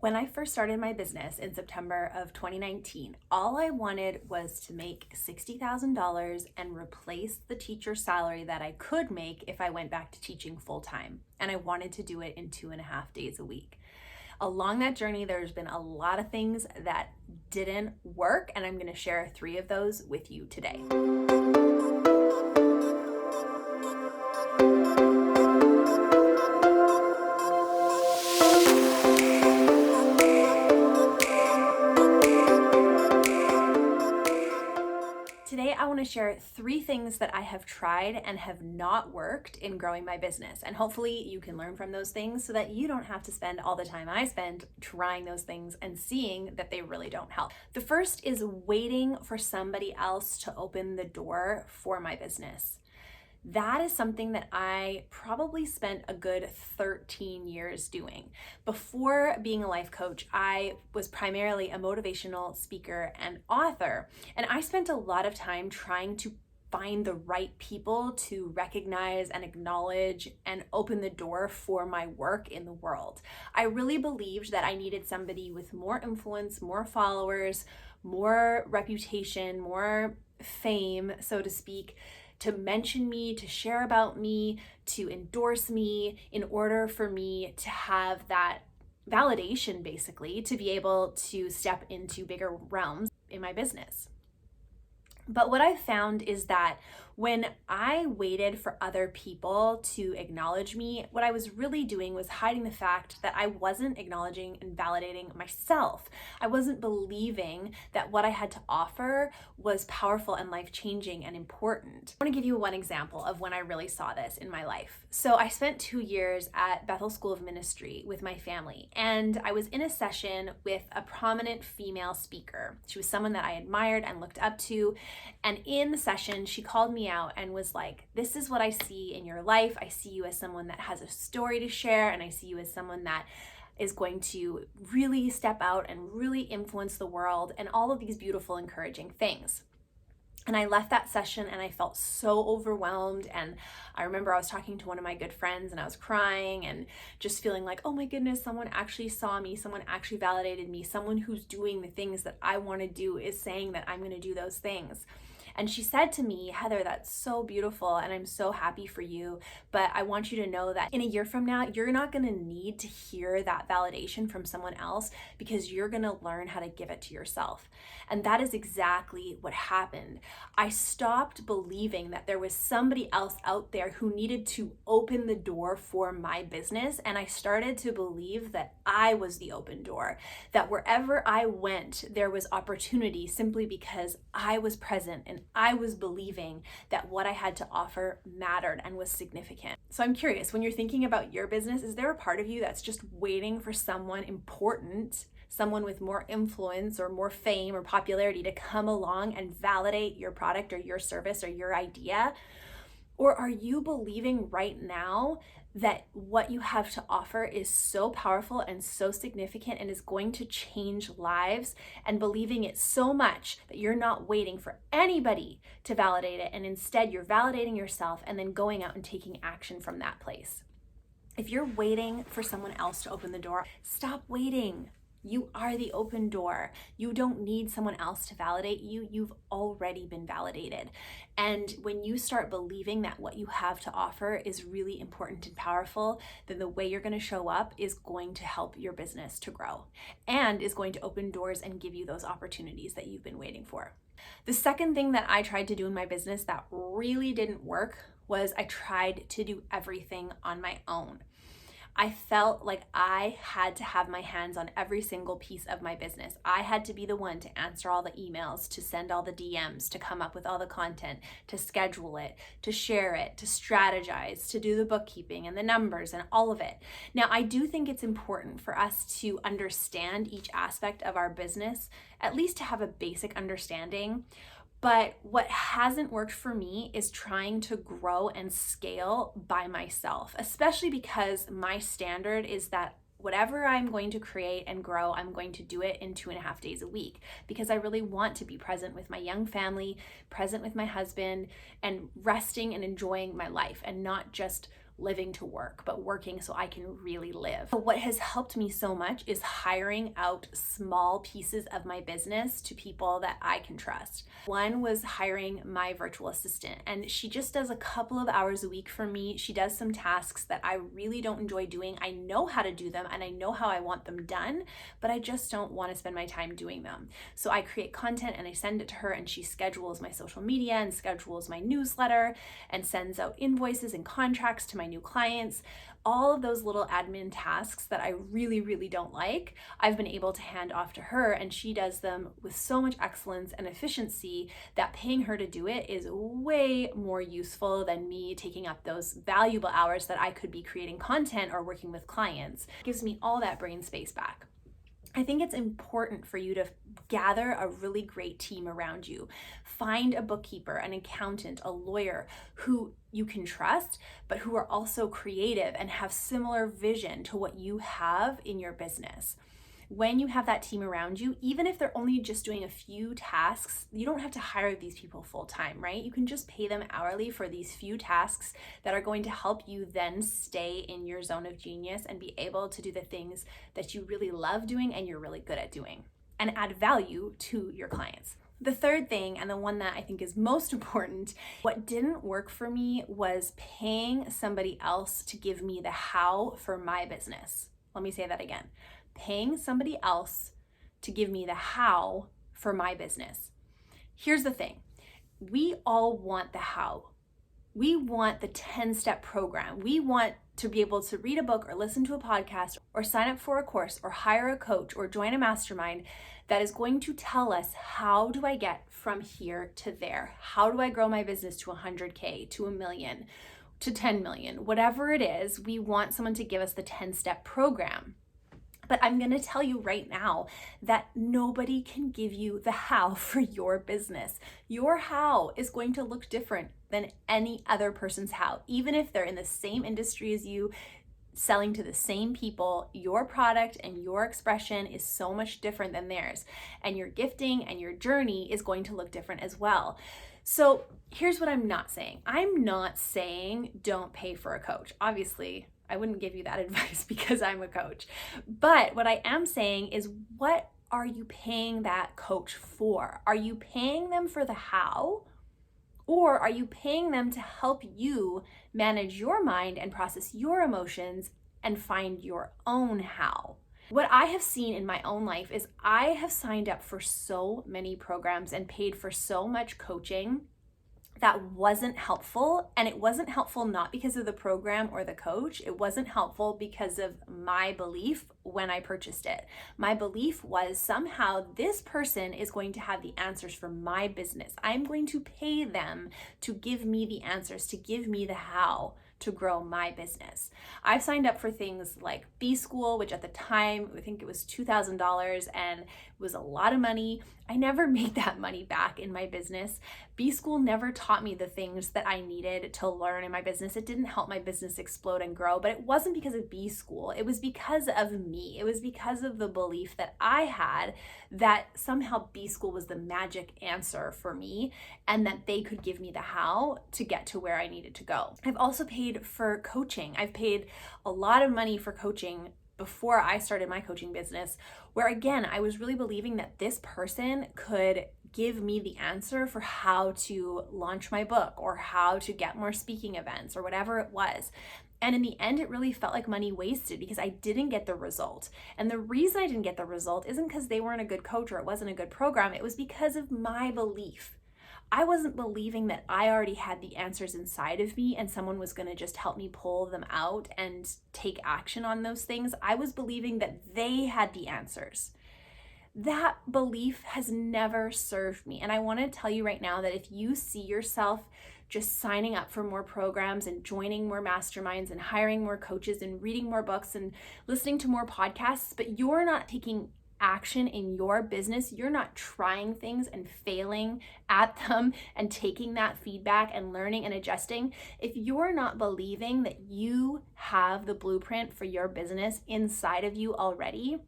When I first started my business in September of 2019, all I wanted was to make $60,000 and replace the teacher salary that I could make if I went back to teaching full time. And I wanted to do it in 2.5 days a week. Along that journey, there's been a lot of things that didn't work, and I'm going to share 3 of those with you today. Today, I want to share 3 things that I have tried and have not worked in growing my business. And hopefully you can learn from those things so that you don't have to spend all the time I spend trying those things and seeing that they really don't help. The first is waiting for somebody else to open the door for my business. That is something that I probably spent a good 13 years doing. Before being a life coach, I was primarily a motivational speaker and author, and I spent a lot of time trying to find the right people to recognize and acknowledge and open the door for my work in the world. I really believed that I needed somebody with more influence, more followers, more reputation, more fame, so to speak, to mention me, to share about me, to endorse me in order for me to have that validation, basically, to be able to step into bigger realms in my business. But what I found is that when I waited for other people to acknowledge me, what I was really doing was hiding the fact that I wasn't acknowledging and validating myself. I wasn't believing that what I had to offer was powerful and life-changing and important. I want to give you one example of when I really saw this in my life. So I spent 2 years at Bethel School of Ministry with my family, and I was in a session with a prominent female speaker. She was someone that I admired and looked up to. And in the session, she called me out and was like, "This is what I see in your life. I see you as someone that has a story to share, and I see you as someone that is going to really step out and really influence the world," and all of these beautiful, encouraging things. And I left that session and I felt so overwhelmed. And I remember I was talking to one of my good friends and I was crying and just feeling like, oh my goodness, someone actually saw me, someone actually validated me, someone who's doing the things that I want to do is saying that I'm going to do those things. And she said to me, "Heather, that's so beautiful and I'm so happy for you, but I want you to know that in a year from now, you're not going to need to hear that validation from someone else because you're going to learn how to give it to yourself." And that is exactly what happened. I stopped believing that there was somebody else out there who needed to open the door for my business, and I started to believe that I was the open door, that wherever I went, there was opportunity simply because I was present and I was believing that what I had to offer mattered and was significant. So I'm curious, when you're thinking about your business, is there a part of you that's just waiting for someone important, someone with more influence or more fame or popularity to come along and validate your product or your service or your idea? Or are you believing right now that what you have to offer is so powerful and so significant and is going to change lives, and believing it so much that you're not waiting for anybody to validate it, and instead you're validating yourself and then going out and taking action from that place? If you're waiting for someone else to open the door, stop waiting. You are the open door. You don't need someone else to validate you. You've already been validated. And when you start believing that what you have to offer is really important and powerful, then the way you're going to show up is going to help your business to grow and is going to open doors and give you those opportunities that you've been waiting for. The second thing that I tried to do in my business that really didn't work was I tried to do everything on my own. I felt like I had to have my hands on every single piece of my business. I had to be the one to answer all the emails, to send all the DMs, to come up with all the content, to schedule it, to share it, to strategize, to do the bookkeeping and the numbers and all of it. Now, I do think it's important for us to understand each aspect of our business, at least to have a basic understanding. But what hasn't worked for me is trying to grow and scale by myself, especially because my standard is that whatever I'm going to create and grow, I'm going to do it in 2.5 days a week, because I really want to be present with my young family, present with my husband, and resting and enjoying my life, and not just living to work, but working so I can really live. What has helped me so much is hiring out small pieces of my business to people that I can trust. One was hiring my virtual assistant, and she just does a couple of hours a week for me. She does some tasks that I really don't enjoy doing. I know how to do them and I know how I want them done, but I just don't want to spend my time doing them. So I create content and I send it to her, and she schedules my social media and schedules my newsletter and sends out invoices and contracts to my new clients. All of those little admin tasks that I really, really don't like, I've been able to hand off to her, and she does them with so much excellence and efficiency that paying her to do it is way more useful than me taking up those valuable hours that I could be creating content or working with clients. It gives me all that brain space back. I think it's important for you to gather a really great team around you. Find a bookkeeper, an accountant, a lawyer who you can trust, but who are also creative and have similar vision to what you have in your business. When you have that team around you, even if they're only just doing a few tasks, you don't have to hire these people full time, right? You can just pay them hourly for these few tasks that are going to help you then stay in your zone of genius and be able to do the things that you really love doing and you're really good at doing, and add value to your clients. The third thing, and the one that I think is most important, what didn't work for me was paying somebody else to give me the how for my business. Let me say that again. Paying somebody else to give me the how for my business. Here's the thing. We all want the how. We want the 10-step program. We want to be able to read a book or listen to a podcast or sign up for a course or hire a coach or join a mastermind that is going to tell us, how do I get from here to there? How do I grow my business to 100K, to 1 million, to 10 million? Whatever it is, we want someone to give us the 10-step program. But I'm going to tell you right now that nobody can give you the how for your business. Your how is going to look different than any other person's how. Even if they're in the same industry as you, selling to the same people, your product and your expression is so much different than theirs. And your gifting and your journey is going to look different as well. So here's what I'm not saying. I'm not saying don't pay for a coach. Obviously, I wouldn't give you that advice because I'm a coach. But what I am saying is, what are you paying that coach for? Are you paying them for the how? Or are you paying them to help you manage your mind and process your emotions and find your own how? What I have seen in my own life is I have signed up for so many programs and paid for so much coaching that wasn't helpful. And it wasn't helpful not because of the program or the coach. It wasn't helpful because of my belief when I purchased it. My belief was somehow this person is going to have the answers for my business. I'm going to pay them to give me the answers, to give me the how to grow my business. I've signed up for things like B-School, which at the time, I think it was $2,000, and it was a lot of money. I never made that money back in my business. B-School never taught me the things that I needed to learn in my business. It didn't help my business explode and grow, but it wasn't because of B-School. It was because of me. It was because of the belief that I had that somehow B-School was the magic answer for me and that they could give me the how to get to where I needed to go. I've also paid for coaching. I've paid a lot of money for coaching before I started my coaching business, where again, I was really believing that this person could give me the answer for how to launch my book or how to get more speaking events or whatever it was. And in the end, it really felt like money wasted because I didn't get the result. And the reason I didn't get the result isn't because they weren't a good coach or it wasn't a good program. It was because of my belief. I wasn't believing that I already had the answers inside of me and someone was going to just help me pull them out and take action on those things. I was believing that they had the answers. That belief has never served me. And I want to tell you right now that if you see yourself just signing up for more programs and joining more masterminds and hiring more coaches and reading more books and listening to more podcasts, but you're not taking action in your business, you're not trying things and failing at them and taking that feedback and learning and adjusting, if you're not believing that you have the blueprint for your business inside of you already,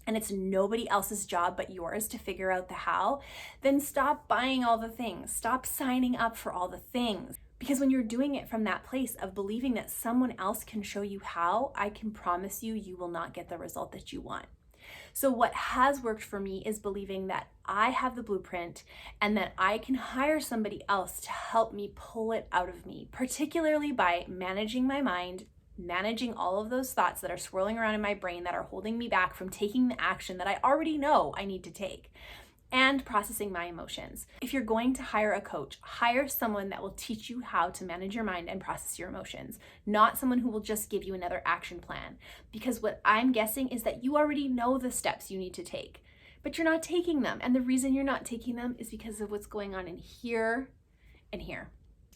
and it's nobody else's job but yours to figure out the how, then stop buying all the things. Stop signing up for all the things. Because when you're doing it from that place of believing that someone else can show you how, I can promise you, you will not get the result that you want. So what has worked for me is believing that I have the blueprint and that I can hire somebody else to help me pull it out of me, particularly by managing my mind, managing all of those thoughts that are swirling around in my brain that are holding me back from taking the action that I already know I need to take, and processing my emotions. If you're going to hire a coach, hire someone that will teach you how to manage your mind and process your emotions, not someone who will just give you another action plan. Because what I'm guessing is that you already know the steps you need to take, but you're not taking them. And the reason you're not taking them is because of what's going on in here and here.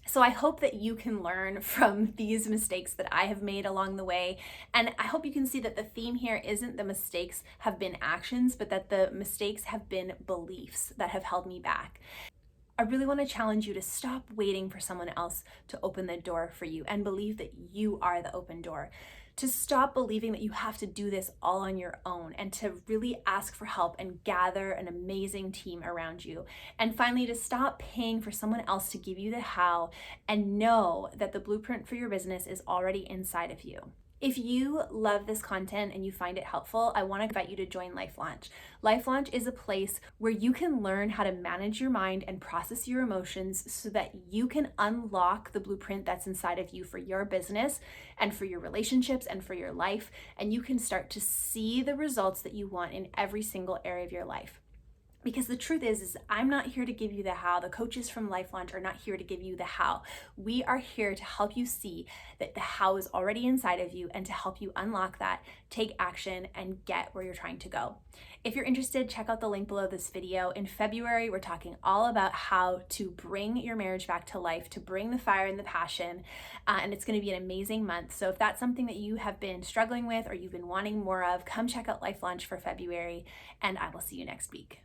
So I hope that you can learn from these mistakes that I have made along the way. And I hope you can see that the theme here isn't the mistakes have been actions, but that the mistakes have been beliefs that have held me back. I really want to challenge you to stop waiting for someone else to open the door for you and believe that you are the open door. To stop believing that you have to do this all on your own and to really ask for help and gather an amazing team around you. And finally, to stop paying for someone else to give you the how and know that the blueprint for your business is already inside of you. If you love this content and you find it helpful, I want to invite you to join Life Launch. Life Launch is a place where you can learn how to manage your mind and process your emotions so that you can unlock the blueprint that's inside of you for your business and for your relationships and for your life. And you can start to see the results that you want in every single area of your life. Because the truth is I'm not here to give you the how. The coaches from Life Launch are not here to give you the how. We are here to help you see that the how is already inside of you and to help you unlock that, take action, and get where you're trying to go. If you're interested, check out the link below this video. In February, we're talking all about how to bring your marriage back to life, to bring the fire and the passion, and it's going to be an amazing month. So if that's something that you have been struggling with or you've been wanting more of, come check out Life Launch for February, and I will see you next week.